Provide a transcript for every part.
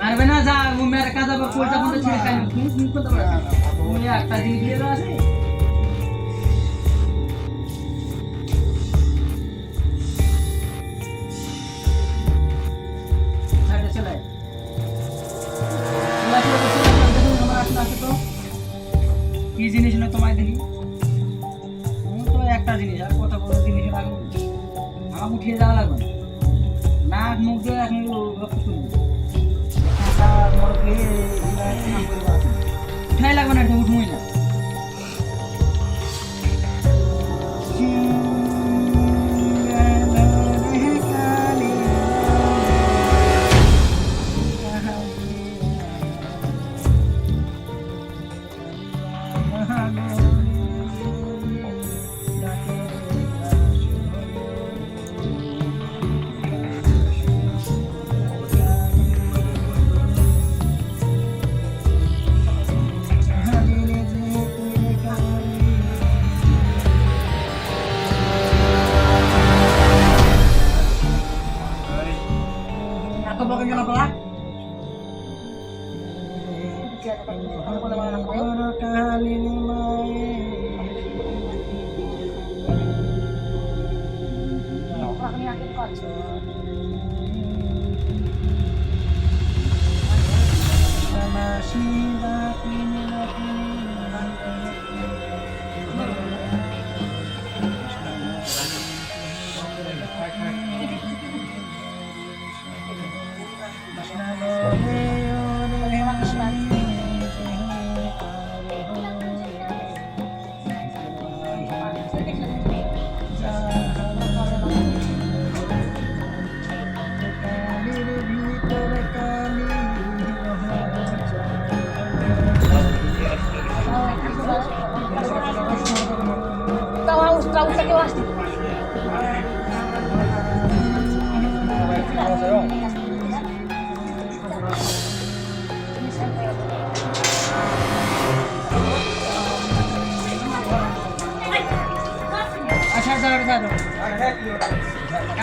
মারবে না যা ও মেরে কাদা বা কোলটা বন্ধ ছেড়ে খাই তুমি করতে পারো তুমি একটা জিনিস দিয়ে দাও আছে আরে চলে কি জিনিস না তোমায় দেখি তো একটা জিনিস আর কথা বলতে জিনিস লাগবে আমার উঠিয়ে যাওয়া লাগবে নাক মুখ দিয়ে এখন রক্ত শুনবে উঠাই লাগবে না উঠবই না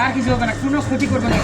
আর কিছু হবে না কোনো ক্ষতি করবে না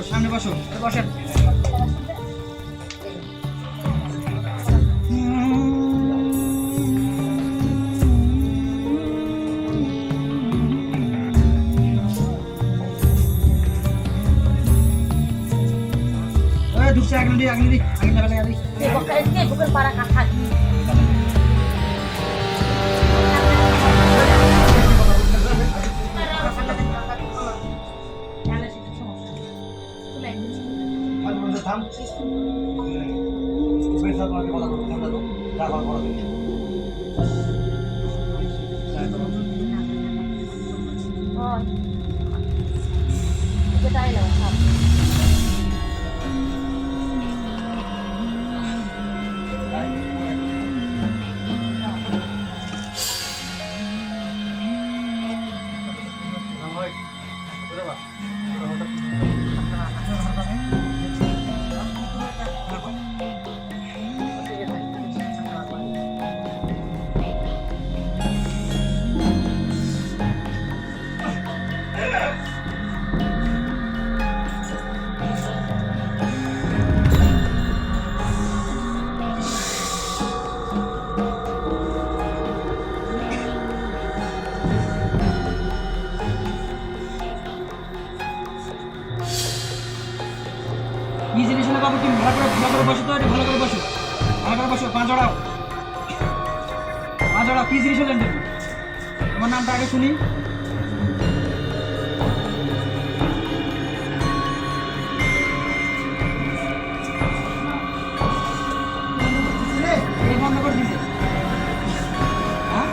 সামনে বসো বসেন दूसरे आगे लगा दी ये बकरे के बुकर पारा खा থাম বেশ কথা বলতে থাম তো যা করা করা দিবি তাই না কি জিনিস হলো বাবু, তুমি ভালো করে বসো তো, একটু ভালো করে বসো, ভালো করে বসো, পা জড়াও, পা জড়াও। কি জিনিস হলেন তুমি? তোমার নামটা আগে শুনি। এই বন্ধ করে দিছে, হ্যাঁ?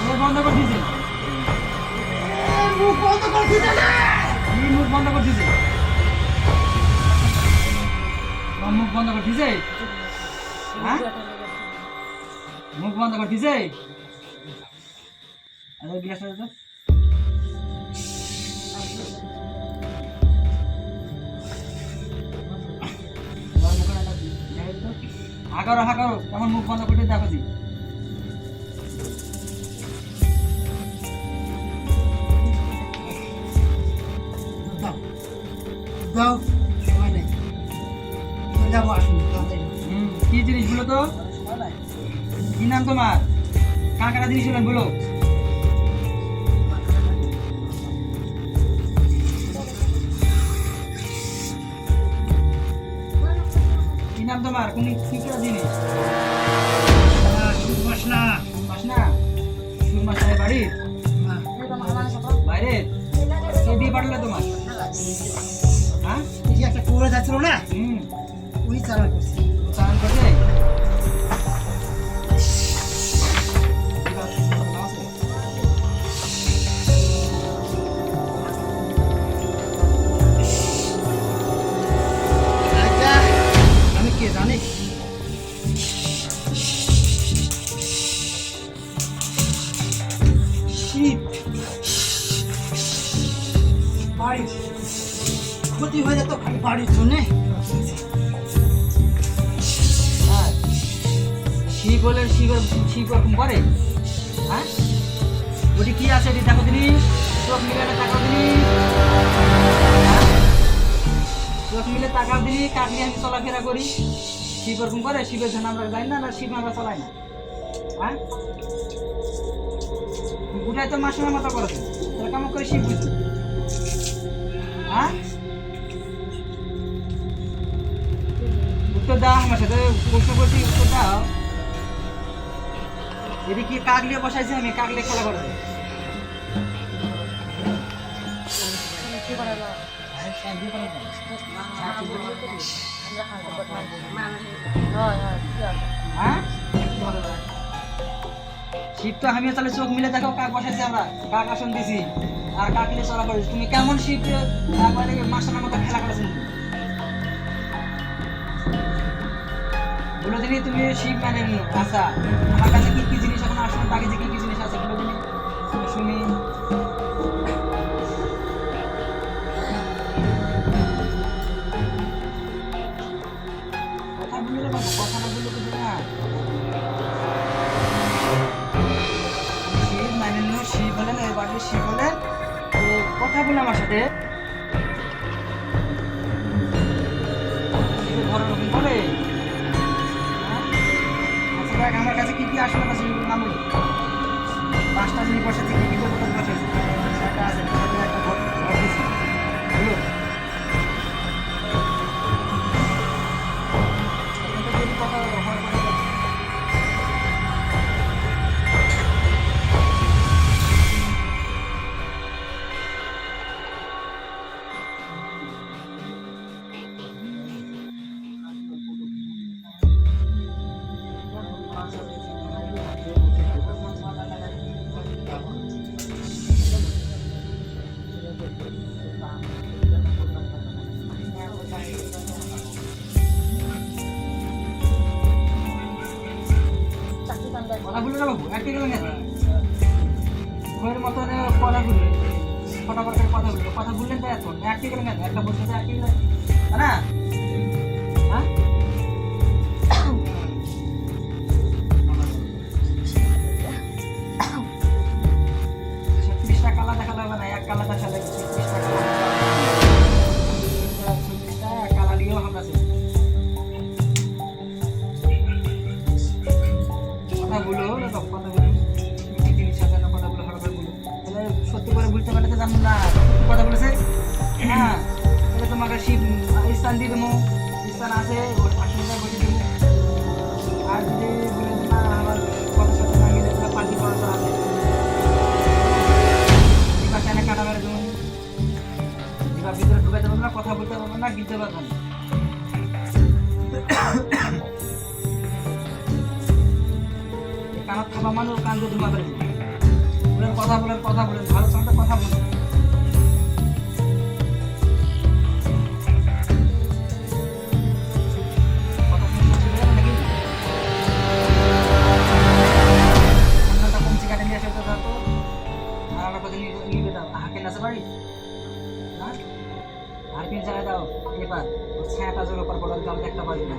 এই বন্ধ করে দিছে, মুখ বন্ধ করে দিতে না এই মুখ বন্ধ করে দিছে, তোমার মুখ বন্ধ করে দিছে, হ্যাঁ? মুখ বন্ধ করে দিছে। আরে গ্লাসটা দাও তো। তোমার মুখে একটা দেখো তো। হা করো, কেমন মুখ বন্ধ করে দেখো দি। দাও দাও সময় নেই চলে যাবো আসুন তাড়াতাড়ি কি জিনিস বলো তো? কি নাম তোমার? কাঁকড়া জিনিস হলেন বলো। কি নাম তোমার? কোন কি করে জিনিস? সুরমাস না মাস না? সুরমাস সাহেব বাড়ির বাইরে? কে দিয়ে পাঠালে তোমার? হ্যাঁ? এই যে একটা কুয়োরে যাচ্ছিল না হুম, ওই চালা করছি চালান করছে। আচ্ছা আমি কে জানিস শীত বাড়ির ক্ষতি হয়ে যেত খালি বাড়ির জন্যে হ্যাঁ, শিব বলে শিব ওরকম করে? হ্যাঁ, ওটি কি আছে এটি দেখো তিনি, চোখ মিলে তাকাও তিনি, হ্যাঁ? চোখ মিলে তাকাও তিনি, কাকলি আমি চলাফেরা করি, শিব ওরকম করে? শিবের জন্য আমরা যাই না, না শিব আমরা চালাই না? হ্যাঁ, গুটাই তো মাসের মতো করে তাহলে কেমন করে শিব বুঝি? হ্যাঁ, উত্তর দাও, আমার সাথে প্রশ্ন করছি, উত্তর দাও। এদিকে কি কাকলিয়ে বসাইছি আমি? কাকলিয়ে খেলা করে হ্যাঁ, শিব তো আমিও তাহলে চোখ মিলে দেখো কাক বসাইছি আমরা, কাক আসন দিছি আর কাকলিয়ে চলা করেছি। তুমি কেমন শিব একবারে মাস্টার মতো খেলা করেছেন? বলে দিনি তুমি শিব মানে নিও। আচ্ছা, আমার কাছে কি কি জিনিস এখন আসলে তার কাছে কি কি জিনিস আছে বলে দিনি শুনি। কথা বললে বাবু, কথা না বললে বুঝবে না। শিব মানে নিও, শিব হলেন এই বাড়ির শিব হলেন, তো কথা বলে আমার সাথে শিবের ঘরের রকম বলে। আচ্ছা দেখ আমার কাছে কি কি আসলে আছে নাম বলি। 5টা জিনিস বসাচ্ছি, কি কি করবো বসাচ্ছি, সেটা আছে, সেটা একটা ঘর দিচ্ছি বলো। যদি কথা হয় কথা বলবে ফটাফট করে কথা বললেন তো এখন একই গেলেন না একটা বছর একই গেলেন না হ্যাঁ ছত্রিশটা কালা দেখা লাগবে না এক কালা দেখা লাগবে ছত্রিশটা কালা দিয়েও আমরা কথা বলো কথা বলো কথা বলো হঠাৎ বলো তাহলে সত্যি করে বুঝতে পারতে জানো না কথা বলেছে হ্যাঁ তাহলে তোমাকে শিব স্থান দিয়ে দেবো স্থান আছে আসলে বসে দেবো আর যদি বলে না আমার কথা সাথে না মিলে তাহলে পাল্টি করার তো আছে এবার চাইনা কাটা মেরে দেবো এবার ভিতরে ঢুকাতে পারবো না কথা বলতে পারবো না গিলতে পারবো না কানত খাবা মানুষ কান দিয়ে ধুমা করে বলেন কথা বলেন ভালো সাথে কথা বলেন কথা শুনতে নাকি আমরা কোন চিকাটা নিয়ে আসে তো আর আমরা কত নিয়ে দাও হাকে নাচে বাড়ি না আর কি জায়গা দাও এবার ছায়াটা জোর উপর বড় গাল একটা বাড়ি না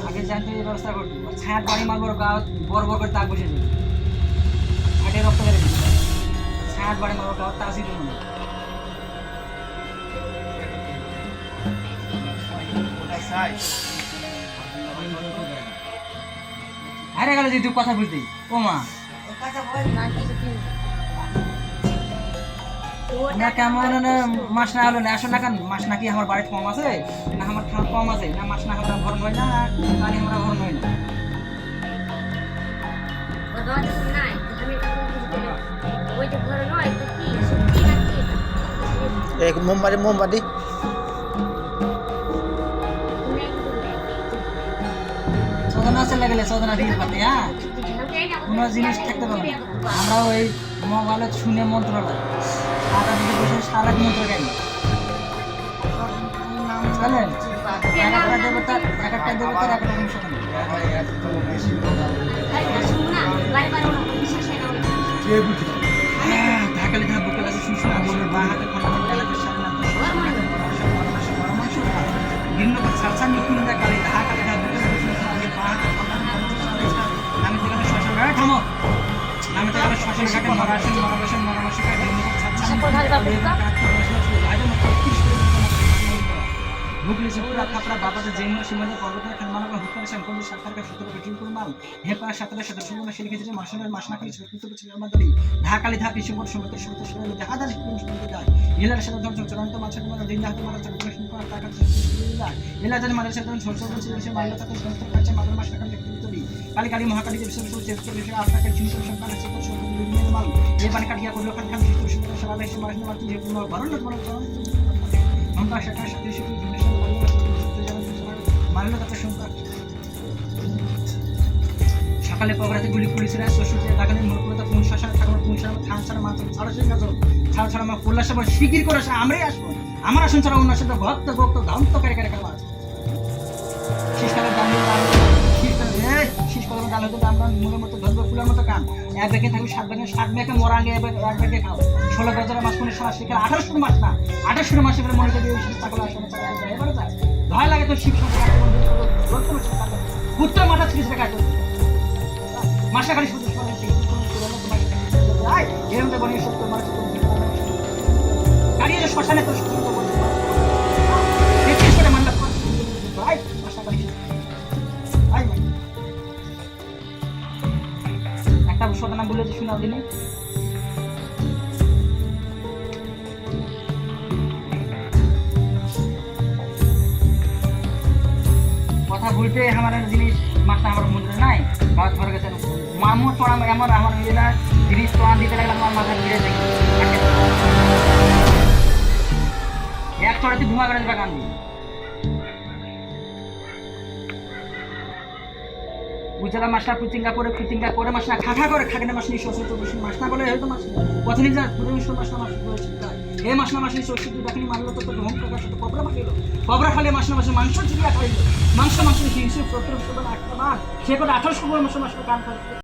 আগে জানতে ব্যবস্থা করবি ছায়ার বাড়ি মারবো গা বড় বড় করে দাগ বসে যাবে হাটে রক্ত বেড়ে যাবে ছায়ার বাড়ি মারবো গা তাসি দেবো না হারে গেলে তুই কথা বুঝতেই ও মা না কেমন মাস না হলো না আসো না কেন মাস নাকি আমার বাড়িতে কম আছে না আমার খাওয়া কম আছে না মাস না আমরা ভরণ হয় না পানি আমরা ভরণ হয় না এক মোমবাতি সদনা চলে গেলে সদনা দিয়ে পাতে হ্যাঁ কোনো জিনিস থাকতে পারবে আমরা ওই মোবাইলে শুনে মন্ত্রটা সারা দিকে বসে সারা মন্ত্র গাই চলেন এক একটা দেবতার এক রকম শোনেন ঢাকালে ঢাক বুকে আছে শুনছেন আমাদের বা হাতে খন্ডা ডালাতে সামনে পরামর্শ ভিন্ন সারসা নিকুন্দা কালে ঢাকালে ঢাক বুকে শুনছেন আমাদের বা হাতে খন্ডা আমি যেখানে শ্মশান ঘাটে থামো আমি যেখানে শ্মশান ঘাটে মরামর্শকার ভিন্ন ভুগলি से पूरा खपरा बाबा से जेमन सिमन पर्वत खनमान का हुक्म संकोल सरकार का सूत्र गठन कुरमाल हे पा सतरा सदस्य में शिलिके जे मासनर मासना के सूत्र कुछ मादली ढाकाली ढाकी सिमर समत समत समत जहादा सिमर जाय हिलार सदा जम चरंत माछन मन दिन हाथ मारा चरंत को ताका हिला हिला जन मारे सदन छोट छोट से मारला तक संस्था काचे मादर मासना का लिखती काली काली महाकाली के विषय को चेक विषय आपका के चिंतन संकार से को छोट निर्णय माल ये बन काटिया को लोखन खान सूत्र सवाल है मासना मारती है पुनः भरण मन हम का शक्ति शक्ति शक्ति मारलो तक संकार সকালে পগড়াতে গুলি পুলিশরা শ্বশুরদের লাগানে মরকুলতা কোন শাসন ঠাকুর কোন শাসন থান ছাড়া মাত্র ছাড়া সেই গাজর ছাড়া ছাড়া মা কোল্লা সব শিগগির করে আমরাই আসবো আমার আসন ছাড়া অন্য সাথে ভক্ত ভক্ত ধান্ত করে করে খাওয়া শীতকালে দাম শীতকালে ডাল হতে দাম মনের মতো ধরবে ফুলের মতো কান এক ব্যাগে থাকবে 7 ব্যাগে মরা আগে এক ব্যাগে খাও 16 গজরা মাস কোন সারা শিকার 18 মাস না 18 মাসে করে মনে করে ওই টাকা আসলে চাই এবারে যায় ভয় লাগে তো শিব সংসার পুত্র মাথা ছিঁড়ে কাটে মাসা খালি শুধু শুনে আই এরকম বনি সত্য মাস গাড়ি যে শ্মশানে তো সত্য বলতে দেখছিস করে মানলা ভাই মাসা খালি আই একটা সত্য নাম বলে শোনাও দিনে কথা বলতে আমার জিনিস মাসটা আমার মন্দিরে নাই বাদ ভরে গেছে মামু তোরা আমার আমার নিজেরা জিনিস তোরা দিতে লাগলে আমার মাথা ঘুরে যায় এক চড়াতে ধুমা করে দেবে কান্দি উজালা মাসটা কুচিঙ্গা করে মাসটা খাখা করে খাগনে মাস নিয়ে শ্বশুর মাস না বলে হয়তো মাস কথা নিয়ে যা পুরো মাস না মাস এই মাস না মাস নিয়ে শ্বশুর দেখনি মারলো তো ঢং টাকা সাথে কবরা খালে মাস না মাসে মাংস চিড়িয়া খাইলো মাংস হিংসে 17 আটটা মাস সে করে 18 মাস কান